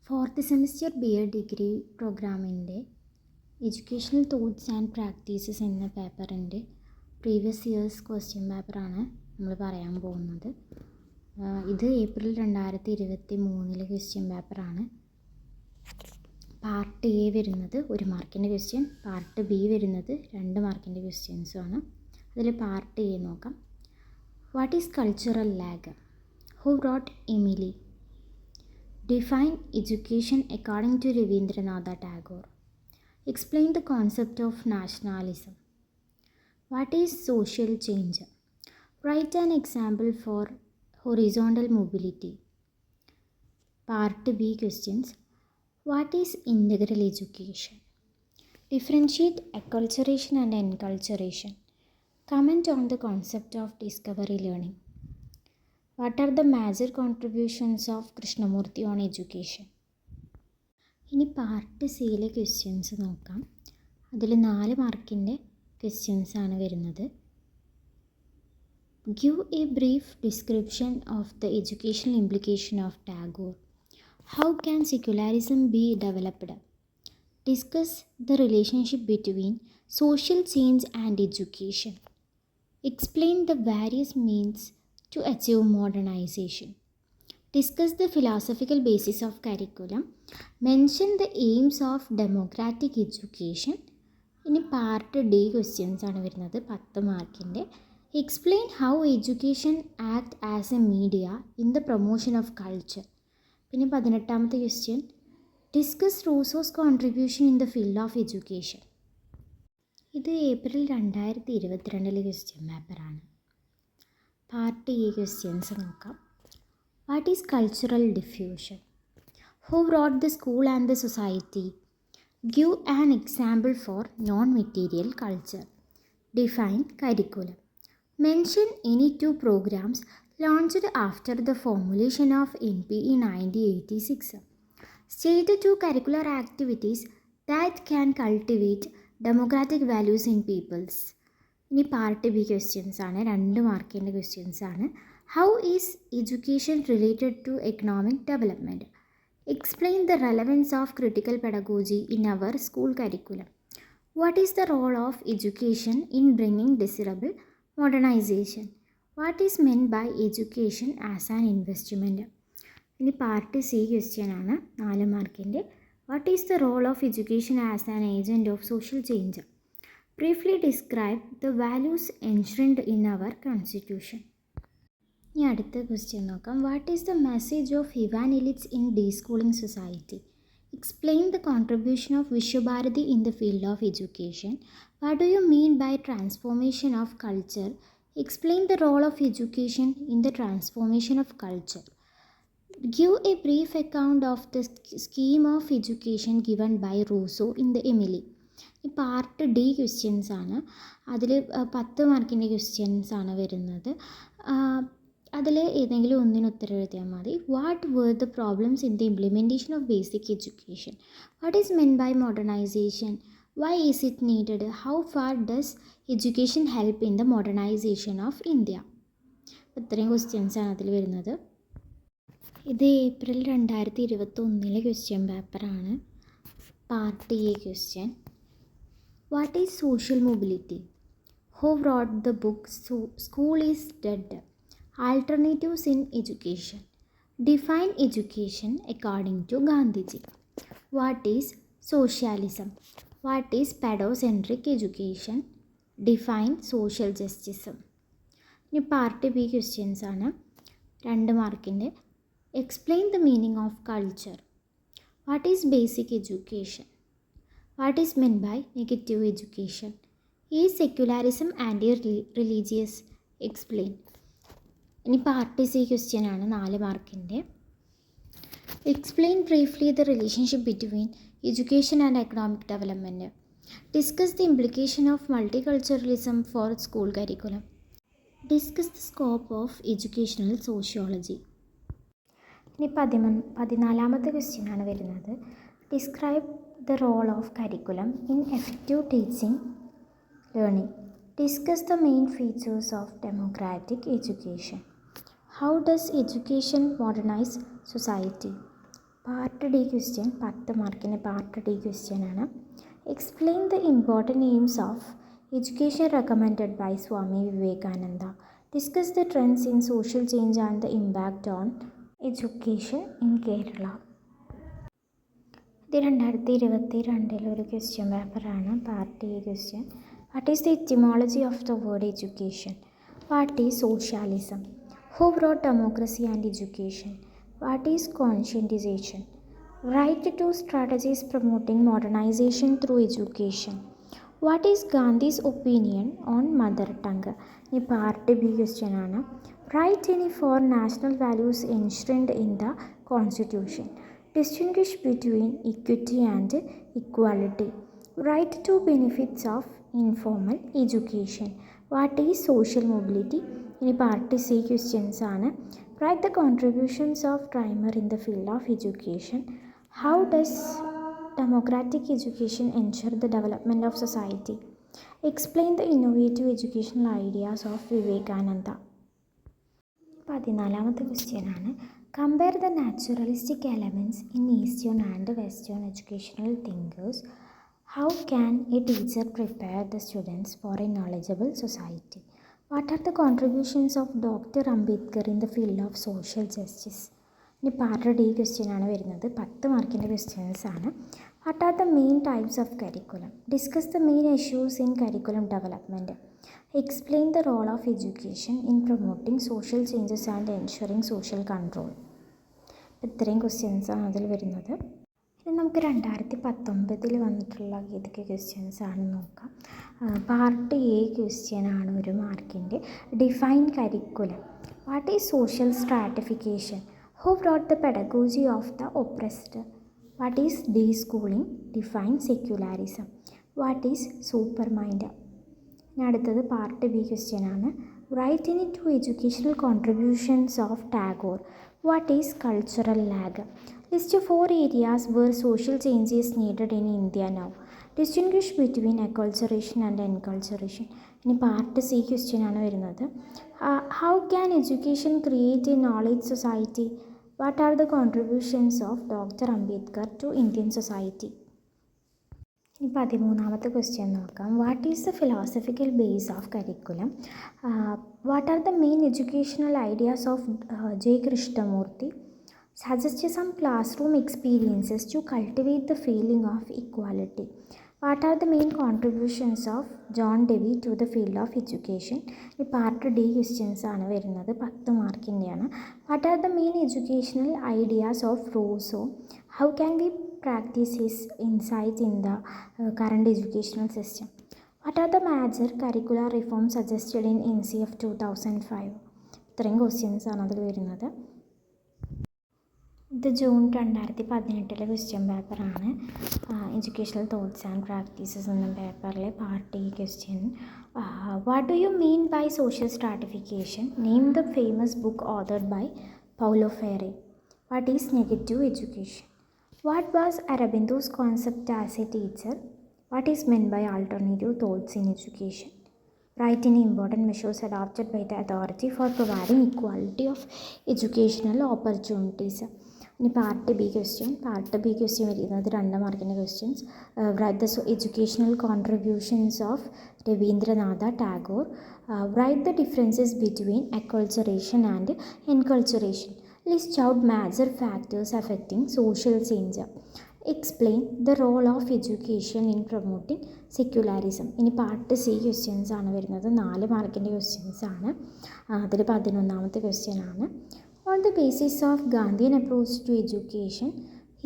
Fourth semester BA degree പ്രോഗ്രാമിൻ്റെ educational thoughts and practices എന്ന പേപ്പറിൻ്റെ പ്രീവിയസ് ഇയേഴ്സ് ക്വസ്റ്റ്യൻ പേപ്പറാണ് നമ്മൾ പറയാൻ പോകുന്നത്. ഇത് ഏപ്രിൽ 2023 ക്വസ്റ്റ്യൻ പേപ്പറാണ്. പാർട്ട് എ വരുന്നത് 1 മാർക്കിൻ്റെ ക്വസ്റ്റ്യൻ, പാർട്ട് ബി വരുന്നത് 2 മാർക്കിൻ്റെ ക്വസ്റ്റ്യൻസുമാണ്. അതിൽ പാർട്ട് എ നോക്കാം. What is cultural lag? Who wrote Emile? Define education according to Rabindranath Tagore. Explain the concept of nationalism. What is social change? Write an example for horizontal mobility. Part B questions. What is integral education? Differentiate acculturation and enculturation. Comment on the concept of discovery learning. What are the major contributions of Krishnamurti on education? ഇനി part സിയിലെ questions നോക്കാം. അതിൽ 4 മാർക്കിൻ്റെ ക്വസ്റ്റ്യൻസാണ് വരുന്നത്. Give a brief description of the educational implication of Tagore. How can secularism be developed? Discuss the relationship between social change and education. Explain the various means to achieve modernization. Discuss the philosophical basis of curriculum. Mention the aims of democratic education. ഇനി part D questions ആണ് വരുന്നത് 10 മാർക്കിൻ്റെ. Explain how education act as a media in the promotion of culture. പിന്നെ 18ാമത്തെ question, discuss Rousseau's contribution in the field of education. ഇത് April 2022 question പേപ്പറാണ്. Part A questions നോക്കാം. What is cultural diffusion? Who wrote the school and the society? Give an example for non material culture. Define curriculum. Mention any 2 programmes launched after the formulation of NPE 1986. State the 2 curricular activities that can cultivate democratic values in peoples. ഇനി part B questions ആണ്, 2 മാർക്കിൻ്റെ questions ആണ്. How is education related to economic development? Explain the relevance of critical pedagogy in our school curriculum. What is the role of education in bringing desirable modernization? What is meant by education as an investment? ഇനി part C question ആണ്, 4 മാർക്കിൻ്റെ. What is the role of education as an agent of social change? Briefly describe the values enshrined in our constitution. ഇനി അടുത്ത question നോക്കാം. What is the message of Ivan Illich in deschooling society? Explain the contribution of Visvabharati in the field of education. What do you mean by transformation of culture? Explain the role of education in the transformation of culture. Give a brief account of the scheme of education given by Rousseau in the Emily. ഈ part D questions ആണ്. അതിൽ 10 മാർക്കിൻ്റെ questions ആണ് വരുന്നത്. അതിൽ ഏതെങ്കിലും ഒന്നിന് ഉത്തരം എഴുതിയാൽ മതി. What were the problems in the implementation of basic education? What is meant by modernization? Why is it needed? How far does education help in the modernization of India? ഇത്രയും ക്വസ്റ്റ്യൻസ് ആണ് അതിൽ വരുന്നത്. ഇത് ഏപ്രിൽ 2021 ക്വസ്റ്റ്യൻ പേപ്പറാണ്. Part A question. What is social mobility? Who wrote the book School is Dead? Alternatives in Education. Define education according to Gandhiji. What is socialism? What is pedocentric education? Define social justice. ഇനി part B questions ആണ്, 2 മാർക്കിൻ്റെ. Explain the meaning of culture. What is basic education? What is meant by negative education? Is secularism anti-religious? Explain. ഇനി part C question ആണ്, 4 മാർക്കിൻ്റെ. Explain briefly the relationship between education and economic development. Discuss the implication of multiculturalism for school curriculum. Discuss the scope of educational sociology. ഇനി 14ാമത്തെ question ആണ് വരുന്നത്. Describe the role of curriculum in effective teaching learning. Discuss the main features of democratic education. How does education modernize society? Part D question 10 മാർക്കിന് part D question ആണ്. Explain the important aims of education recommended by Swami Vivekananda. Discuss the trends in social change and the impact on education in Kerala. ഇത് 2022 ഒരു question പേപ്പറാണ്. Part A question. What is the etymology of the word education? What is socialism? Who brought democracy and education? What is conscientization? Write two strategies promoting modernization through education. What is Gandhi's opinion on mother tongue? ഈ part B question ആണ്. Write any four national values enshrined in the constitution. Distinguish between equity and equality. Write two benefits of informal education. What is social mobility? ഇനി part C questions ആണ്. Write the contributions of Dreimer in the field of education. How does democratic education ensure the development of society? Explain the innovative educational ideas of Vivekananda. 14ാമത്തെ question ആണ്. Compare the naturalistic elements in Eastern and Western educational thinkers. How can a teacher prepare the students for a knowledgeable society? What are the contributions of Dr. Ambedkar in the field of social justice? ഇനി part D question ആണ് വരുന്നത്. 10 മാർക്കിൻ്റെ questions ആണ്. What are the main types of curriculum? Discuss the main issues in curriculum development. Explain the role of education in promoting social changes and ensuring social control. ഇത്രയും ക്വസ്റ്റ്യൻസാണ് അതിൽ വരുന്നത്. ഇനി നമുക്ക് 2019 വന്നിട്ടുള്ള ഏതൊക്കെ ക്വസ്റ്റ്യൻസ് ആണെന്ന് നോക്കാം. പാർട്ട് എ ക്വസ്റ്റ്യൻ ആണ് 1 മാർക്കിൻ്റെ. Define curriculum. What is social stratification? Who brought the pedagogy of the oppressed? What is deschooling? Define secularism. What is supermind? ഇനി അടുത്തത് പാർട്ട് ബി ക്വസ്റ്റ്യൻ ആണ്. Write in two educational contributions of Tagore. What is cultural lag? List 4 areas where social change is needed in India now. Distinguish between acculturation and enculturation. ഇനി part C question ആണ് വരുന്നത്. How can education create a knowledge society? What are the contributions of Dr. Ambedkar to Indian society? ഇനി 13ാമത്തെ question നോക്കാം. What is the philosophical base of curriculum? What are the main educational ideas of J Krishnamurti? Suggest some classroom experiences to cultivate the feeling of equality. What are the main contributions of John Dewey to the field of education? ഈ part D questions ആണ് വരുന്നത്. 10 മാർക്കിൻ്റെയാണ്. What are the main educational ideas of Rousseau? How can we practice his insights in the current educational system? What are the major curricular reforms suggested in NCF 2005? ഇത്രയും questions ആണ് അതിൽ വരുന്നത്. ഇത് June 2018 question പേപ്പറാണ്. Educational thoughts and practices എന്ന പേപ്പറിലെ part A question. What do you mean by social stratification? Name the famous book authored by Paulo Freire. What is negative education? What was Aurobindo's concept as a teacher? What is meant by alternative thoughts in education? Write any important measures adopted by the authority for providing equality of educational opportunities. ഇനി part B question. Part B question വരുന്നത് 2 മാർക്കിൻ്റെ questions. Write the educational contributions of Rabindranath Tagore. Write the differences between acculturation and enculturation. List out major factors affecting social change. Explain the role of education in promoting secularism. ഇനി part C questions ആണ് വരുന്നത്. 4 മാർക്കിൻ്റെ questions ആണ്. അതിൽ 11ാമത്തെ question ആണ്. On the basis of Gandhian approach to education,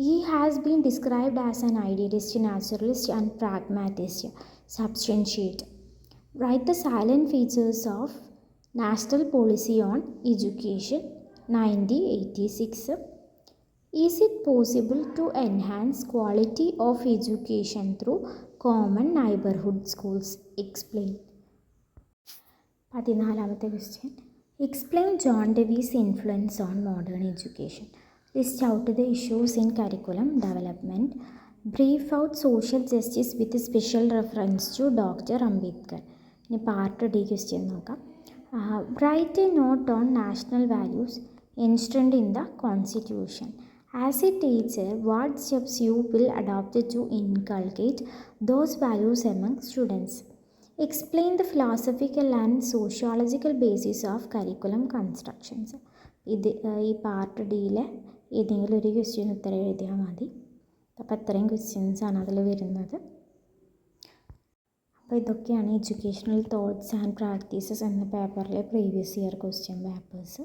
he has been described as an idealist, naturalist and pragmatist. Substantiate. Write the salient features of national policy on education 1986. Is it possible to enhance quality of education through common neighborhood schools? Explain. 14ാമത്തെ question. Explain John Dewey's influence on modern education. List out the issues in curriculum development. Brief out social justice with special reference to Dr. Ambedkar. ഇനി part D question നോക്കാം. Write a note on national values enshrined in the Constitution. As a teacher, what steps you will adopt to inculcate those values among students? Explain the philosophical and sociological basis of curriculum constructions. ഈ part ഡിയിലെ ഏതെങ്കിലും ഒരു question ഉത്തരം എഴുതിയാൽ മതി. അപ്പോൾ അത്രയും ക്വസ്റ്റ്യൻസാണ് അതിൽ വരുന്നത്. അപ്പോൾ ഇതൊക്കെയാണ് എഡ്യൂക്കേഷണൽ തോട്ട്സ് ആൻഡ് പ്രാക്ടീസസ് എന്ന പേപ്പറിലെ പ്രീവിയസ് ഇയർ ക്വസ്റ്റ്യൻ പേപ്പേഴ്സ്.